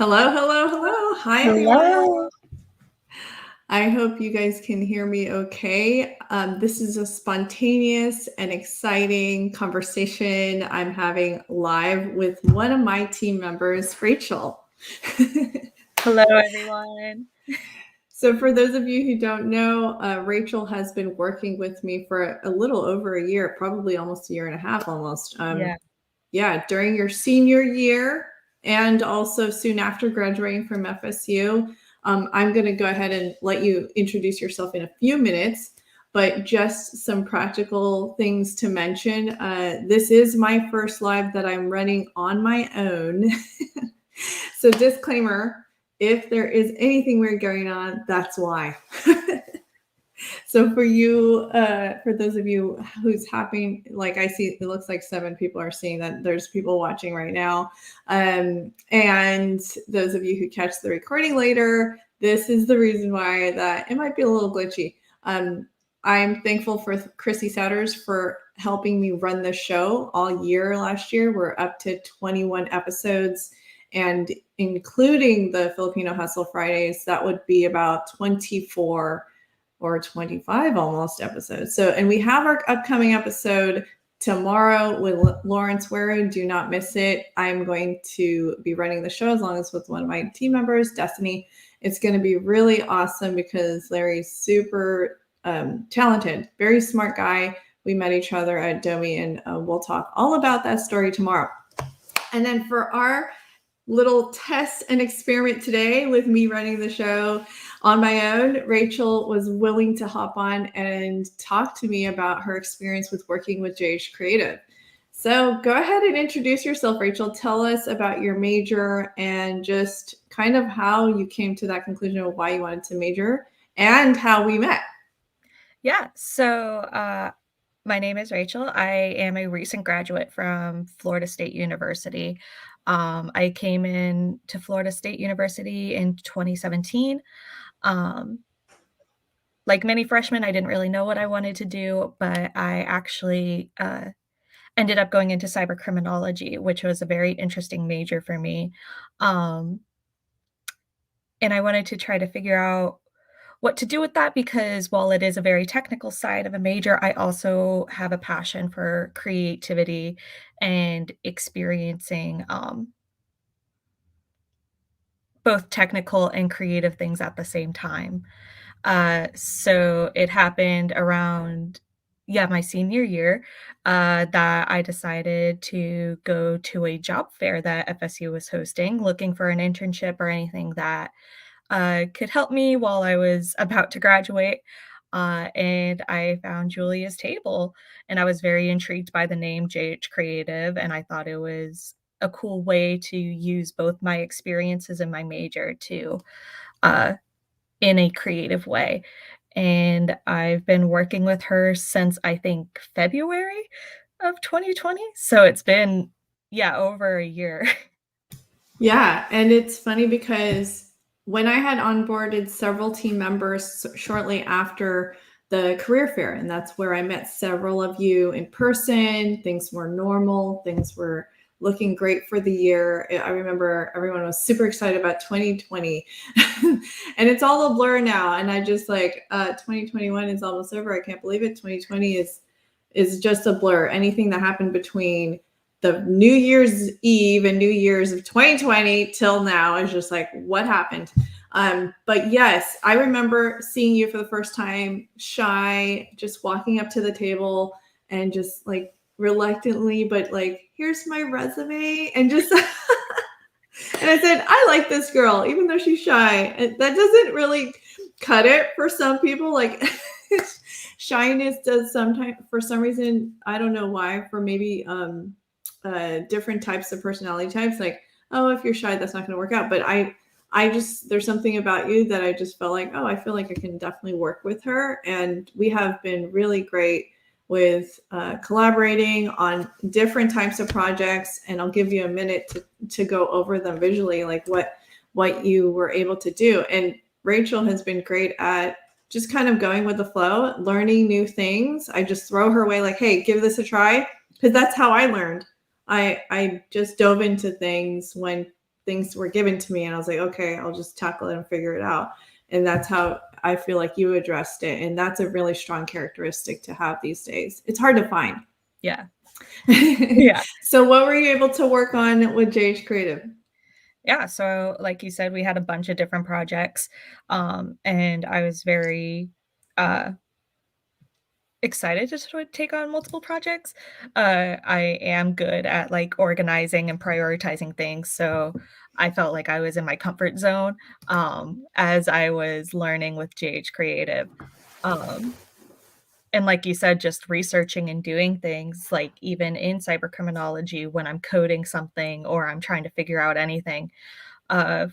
Hello, hello, hello. Hi, everyone. Hello. I hope you guys can hear me okay. This is a spontaneous and exciting conversation I'm having live with one of my team members, Rachel. Hello, everyone. So for those of you who don't know, Rachel has been working with me for a little over a year, probably almost a year and a half almost. Yeah. During your senior year and also soon after graduating from FSU. I'm going to go ahead and let you introduce yourself in a few minutes, but just some practical things to mention. This is my first live that I'm running on my own. So disclaimer, if there is anything weird going on, that's why. So for you, for those of you who's happening, like I see, it looks like 7 people are seeing that there's people watching right now. And those of you who catch the recording later, this is the reason why that it might be a little glitchy. I'm thankful for Chrissy Souders for helping me run the show all year last year. We're up to 21 episodes, and including the Filipino Hustle Fridays, that would be about 24 or 25 almost episodes. So, and we have our upcoming episode tomorrow with Lawrence Waring. Do not miss it. I'm going to be running the show as long as with one of my team members, Destiny. It's going to be really awesome because Larry's super talented, very smart guy. We met each other at Domi, and we'll talk all about that story tomorrow. And then for our little test and experiment today with me running the show on my own, Rachel was willing to hop on and talk to me about her experience with working with JH Creative. So go ahead and introduce yourself, Rachel. Tell us about your major and just kind of how you came to that conclusion of why you wanted to major and how we met. Yeah. So my name is Rachel. I am a recent graduate from Florida State University. I came in to Florida State University in 2017. Like many freshmen, I didn't really know what I wanted to do, but I actually ended up going into cyber criminology, which was a very interesting major for me. And I wanted to try to figure out what to do with that because while it is a very technical side of a major, I also have a passion for creativity and experiencing both technical and creative things at the same time. So it happened around, my senior year that I decided to go to a job fair that FSU was hosting, looking for an internship or anything that could help me while I was about to graduate. And I found Julia's table, and I was very intrigued by the name JH Creative, and I thought it was a cool way to use both my experiences and my major to in a creative way. And I've been working with her since I think February of 2020. So it's been, over a year. Yeah, and it's funny because when I had onboarded several team members shortly after the career fair, and that's where I met several of you in person, things were normal, things were looking great for the year. I remember everyone was super excited about 2020 and it's all a blur now. And I just 2021 is almost over. I can't believe it. 2020 is just a blur. Anything that happened between the New Year's Eve and New Year's of 2020 till now is just like, what happened? But yes, I remember seeing you for the first time, shy, just walking up to the table and just like reluctantly, but like, here's my resume, and just and I said, I like this girl, even though she's shy. And that doesn't really cut it for some people. Like shyness does sometimes, for some reason, I don't know why, for maybe different types of personality types, like, oh, if you're shy, that's not going to work out. But I just, there's something about you that I just felt like, oh, I feel like I can definitely work with her. And we have been really great with collaborating on different types of projects. And I'll give you a minute to go over them visually, like what you were able to do. And Rachel has been great at just kind of going with the flow, learning new things. I just throw her away like, hey, give this a try. Because that's how I learned. I just dove into things when things were given to me, and I was like, okay, I'll just tackle it and figure it out. And that's how I feel like you addressed it. And that's a really strong characteristic to have these days. It's hard to find. Yeah. Yeah. So what were you able to work on with JH Creative? Yeah, so like you said, we had a bunch of different projects, and I was very excited to sort of take on multiple projects. I am good at like organizing and prioritizing things, so I felt like I was in my comfort zone as I was learning with JH Creative. Um, and like you said, just researching and doing things like even in cyber criminology when I'm coding something or I'm trying to figure out anything. Uh,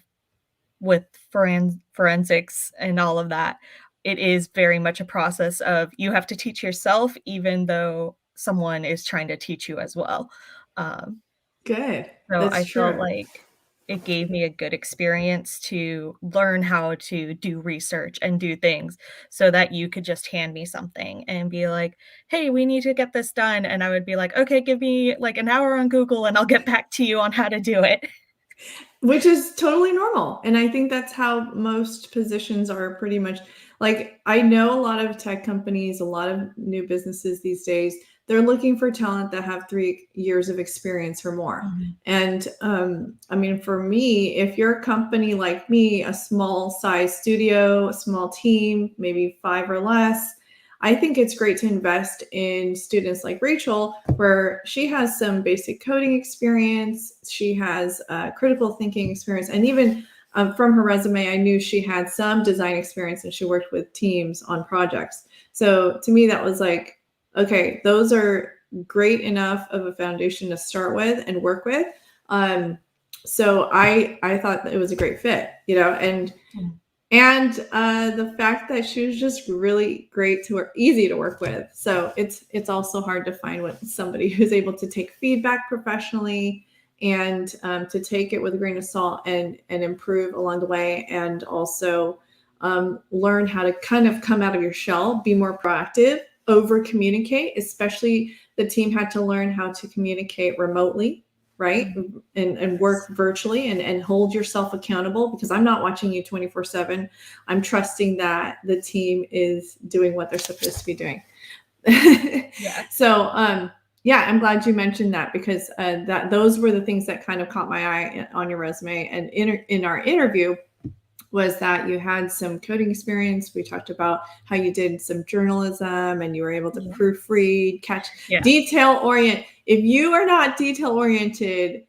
with forensics and all of that, it is very much a process of you have to teach yourself even though someone is trying to teach you as well. Um, Good. so That's I felt true. like it gave me a good experience to learn how to do research and do things so that you could just hand me something and be like, "Hey, we need to get this done." And I would be like, "Okay, give me like an hour on Google and I'll get back to you on how to do it." Which is totally normal. And I think that's how most positions are pretty much. Like, I know a lot of tech companies, a lot of new businesses these days, they're looking for talent that have 3 years of experience or more. Mhm. And I mean, for me, if you're a company like me, a small size studio, a small team, maybe 5 or less, I think it's great to invest in students like Rachel, where she has some basic coding experience, she has critical thinking experience, and even from her resume, I knew she had some design experience and she worked with teams on projects. So to me, that was like, okay, those are great enough of a foundation to start with and work with. So I thought that it was a great fit, and Mm. the fact that she was just really great to work, easy to work with. So it's also hard to find somebody who's able to take feedback professionally and to take it with a grain of salt and improve along the way, and also learn how to kind of come out of your shell, be more proactive, over communicate. Especially the team had to learn how to communicate remotely, right? Mm. And work virtually and hold yourself accountable, because I'm not watching you 24/7. I'm trusting that the team is doing what they're supposed to be doing. Yeah. So yeah, I'm glad you mentioned that, because that those were the things that kind of caught my eye on your resume. And in our interview was that you had some coding experience. We talked about how you did some journalism and you were able to Yeah. proofread, catch, Yeah. detail orient. If you are not detail oriented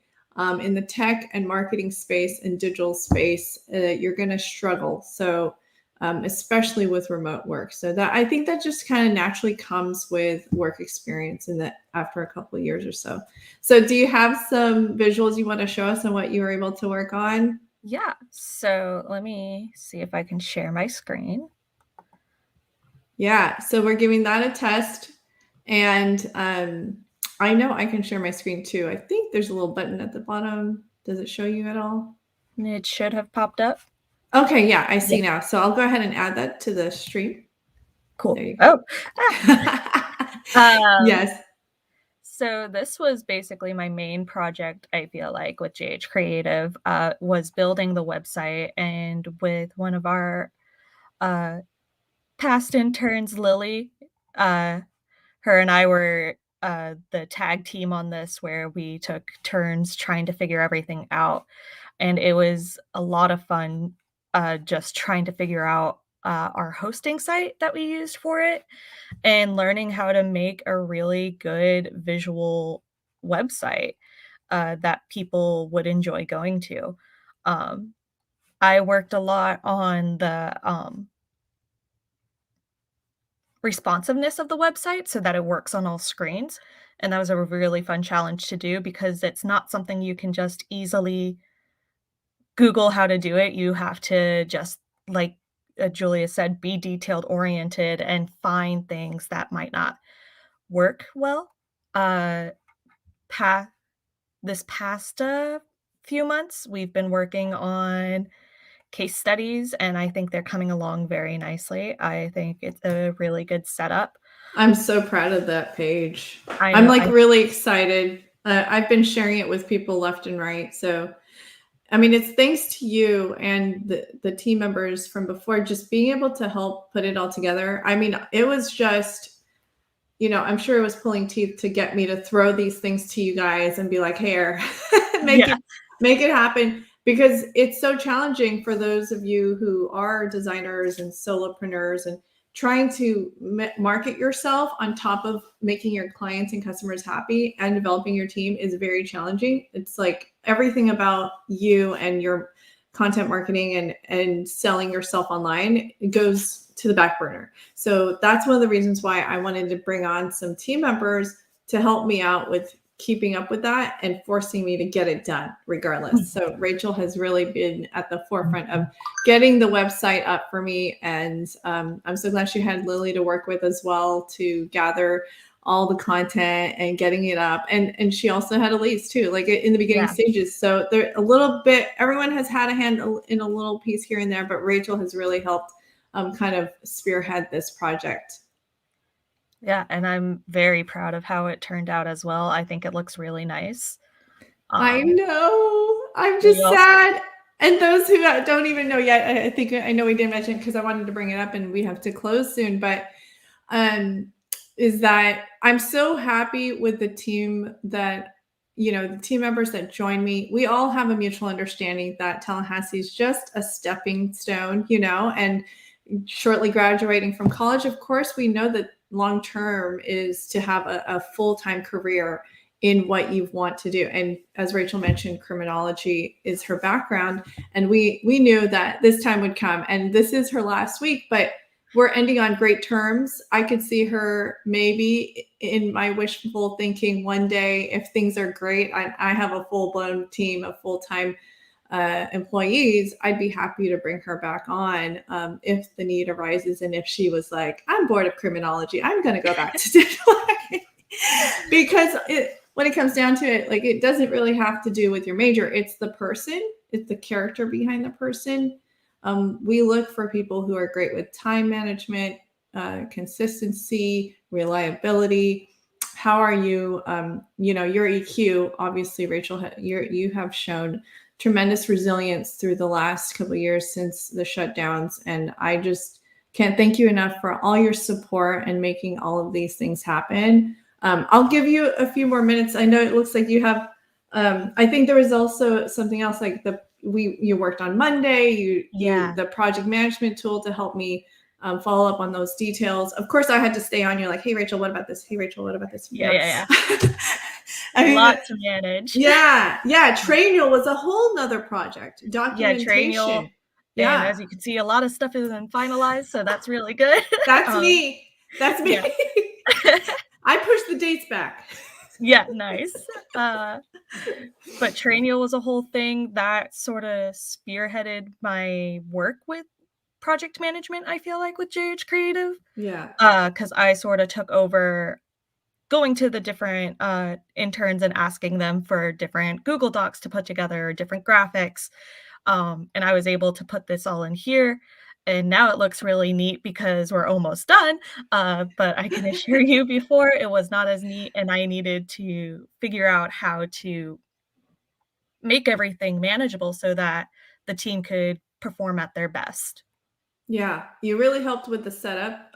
in the tech and marketing space and digital space, you're going to struggle. So especially with remote work. So that, I think that just kind of naturally comes with work experience, and that after a couple of years or so. So do you have some visuals you want to show us on what you were able to work on? Yeah, so let me see if I can share my screen. Yeah, so we're giving that a test. And I know I can share my screen too. I think there's a little button at the bottom. Does it show you at all? It should have popped up. Okay, yeah, I Yeah, see now. So I'll go ahead and add that to the stream. cool. There you go. Oh, um, Yes. so this was basically my main project, I feel like, with JH Creative, was building the website. And with one of our uh, past interns, Lily, uh, her and I were the tag team on this, where we took turns trying to figure everything out. And it was a lot of fun just trying to figure out our hosting site that we used for it and learning how to make a really good visual website that people would enjoy going to. Um, I worked a lot on the responsiveness of the website so that it works on all screens. And that was a really fun challenge to do because it's not something you can just easily Google how to do it. You have to just, like Julia said, be detailed oriented and find things that might not work well. Uh, pa- this past few months, we've been working on case studies, and I think they're coming along very nicely. I think it's a really good setup. I'm so proud of that page. I I'm know. like really excited. I've been sharing it with people left and right. So I mean, it's thanks to you and the team members from before just being able to help put it all together. I mean, it was just, I'm sure it was pulling teeth to get me to throw these things to you guys and be like, here, make Yeah. it make it happen, because it's so challenging for those of you who are designers and solopreneurs and trying to market yourself on top of making your clients and customers happy and developing your team is very challenging. It's like everything about you and your content marketing and selling yourself online goes to the back burner. So that's one of the reasons why I wanted to bring on some team members to help me out with keeping up with that and forcing me to get it done regardless. So Rachel has really been at the forefront of getting the website up for me. And I'm so glad she had Lily to work with as well to gather all the content and getting it up. And she also had Elise too, like in the beginning stages. So there a little bit, everyone has had a hand in a little piece here and there, but Rachel has really helped kind of spearhead this project. Yeah, and I'm very proud of how it turned out as well. I think it looks really nice. I know. I'm We just also sad. And those who don't even know yet, I think I know we didn't mention because I wanted to bring it up and we have to close soon, but is that I'm so happy with the team that, the team members that join me. We all have a mutual understanding that Tallahassee is just a stepping stone, and shortly graduating from college, of course, we know that long term is to have a full-time career in what you want to do. And as Rachel mentioned, criminology is her background. And we knew that this time would come. And this is her last week, but we're ending on great terms. I could see her maybe in my wishful thinking one day, if things are great, I have a full-blown team of full-time employees, I'd be happy to bring her back on if the need arises. And if she was like, I'm bored of criminology, I'm going to go back to digital marketing. Because when it comes down to it, like, it doesn't really have to do with your major. It's the person, it's the character behind the person. We look for people who are great with time management, consistency, reliability. How are you? Your EQ, obviously, Rachel, you have shown tremendous resilience through the last couple of years since the shutdowns. And I just can't thank you enough for all your support and making all of these things happen. I'll give you a few more minutes. I know it looks like you have, I think there was also something else like you worked on Monday, the project management tool to help me follow up on those details. Of course, I had to stay on you like, hey, Rachel, what about this? Hey, Rachel, what about this? Yeah. I mean, a lot to manage. Yeah. Trainual was a whole nother project. Documentation. Trainual. Yeah. And as you can see, a lot of stuff isn't finalized, so that's really good. That's me. That's me. Yeah. I pushed the dates back. Yeah, nice. But Trainual was a whole thing that sort of spearheaded my work with project management, I feel like, with JH Creative. Yeah. Because I sort of took over going to the different interns and asking them for different Google Docs to put together, different graphics. And I was able to put this all in here. And now it looks really neat because we're almost done. But I can assure you before it was not as neat, and I needed to figure out how to make everything manageable so that the team could perform at their best. Yeah, you really helped with the setup.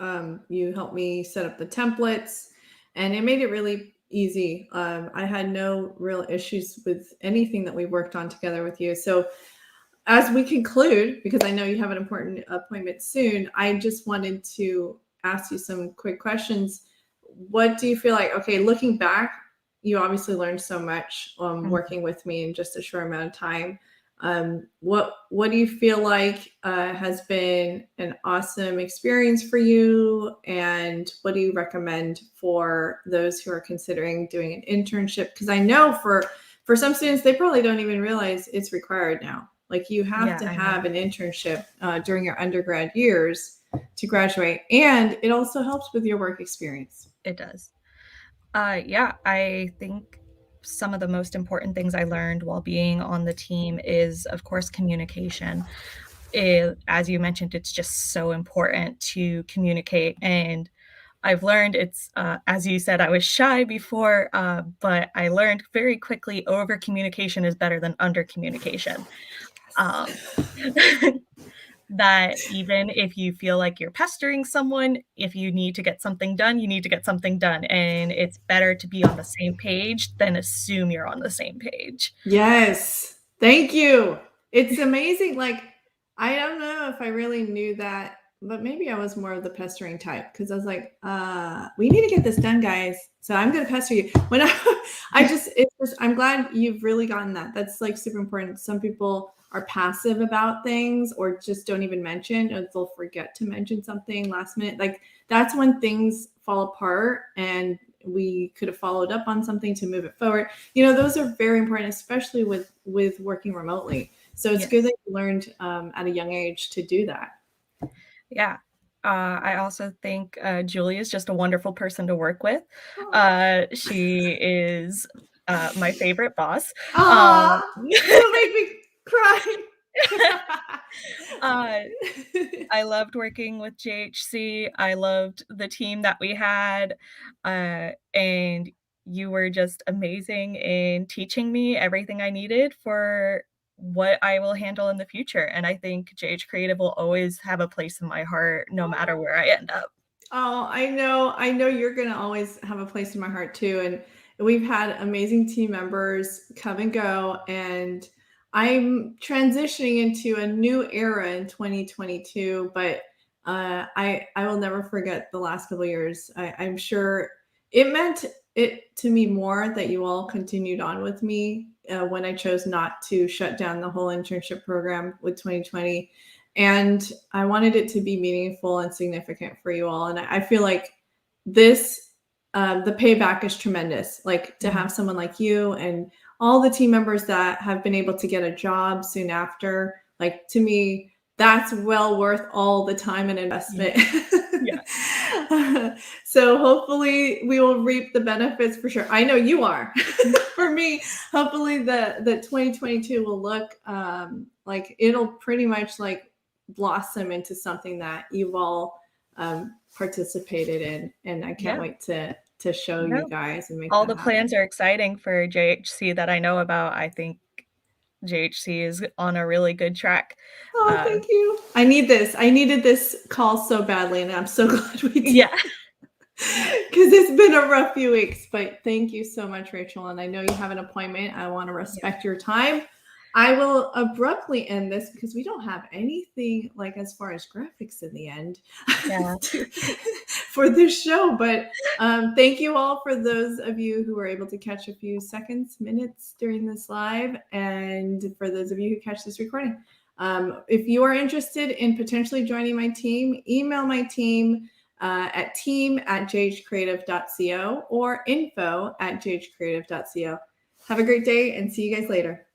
You helped me set up the templates, and it made it really easy. I had no real issues with anything that we worked on together with you. So as we conclude, because I know you have an important appointment soon, I just wanted to ask you some quick questions. What do you feel like, okay, looking back, you obviously learned so much working with me in just a short amount of time. What do you feel like has been an awesome experience for you? And what do you recommend for those who are considering doing an internship? Because I know for some students, they probably don't even realize it's required now. Like, you have to have an internship during your undergrad years to graduate. And it also helps with your work experience. It does. I think some of the most important things I learned while being on the team is, of course, communication. As you mentioned, it's just so important to communicate. And I've learned it's, as you said, I was shy before, but I learned very quickly over communication is better than under communication. Um, that even if you feel like you're pestering someone, if you need to get something done, you need to get something done. And it's better to be on the same page than assume you're on the same page. Yes. Thank you. It's amazing. Like, I don't know if I really knew that, but maybe I was more of the pestering type because I was like, we need to get this done, guys. So I'm gonna pester you. When I'm glad you've really gotten that. That's like super important. Some people are passive about things or just don't even mention, or they'll forget to mention something last minute. Like that's when things fall apart and we could have followed up on something to move it forward. Those are very important, especially with working remotely. So it's good Yes. that you learned at a young age to do that. Yeah. I also think Julie is just a wonderful person to work with. She is my favorite boss. Ah, you'll make me cry. uh, I loved working with JHC. I loved the team that we had. And you were just amazing in teaching me everything I needed for what I will handle in the future. And I think JH Creative will always have a place in my heart no matter where I end up. Oh, I know. I know you're going to always have a place in my heart too. And we've had amazing team members come and go. And I'm transitioning into a new era in 2022. But I will never forget the last couple of years. I'm sure it meant it to me more that you all continued on with me when I chose not to shut down the whole internship program with 2020, and I wanted it to be meaningful and significant for you all. And I feel like this, the payback is tremendous. Like to have someone like you and all the team members that have been able to get a job soon after, like to me, that's well worth all the time and investment. Yeah. So hopefully we will reap the benefits for sure. I know you are. For me, hopefully the 2022 will look like it'll pretty much like blossom into something that you've all participated in, and I can't Yeah. wait to show you No. guys and make All that the happen. plans are exciting for JHC that I know about. I think JHC is on a really good track. Oh, Uh, thank you. I need this. I needed this call so badly, and I'm so glad we did. yeah. Because it's been a rough few weeks, but thank you so much, Rachel. And I know you have an appointment. I want to Yeah. respect your time. I will abruptly end this because we don't have anything like as far as graphics in the end Yeah. for this show. But thank you all for those of you who were able to catch a few seconds, minutes during this live, and for those of you who catch this recording. If you are interested in potentially joining my team, email my team at team@jhcreative.co or info@jhcreative.co. Have a great day and see you guys later.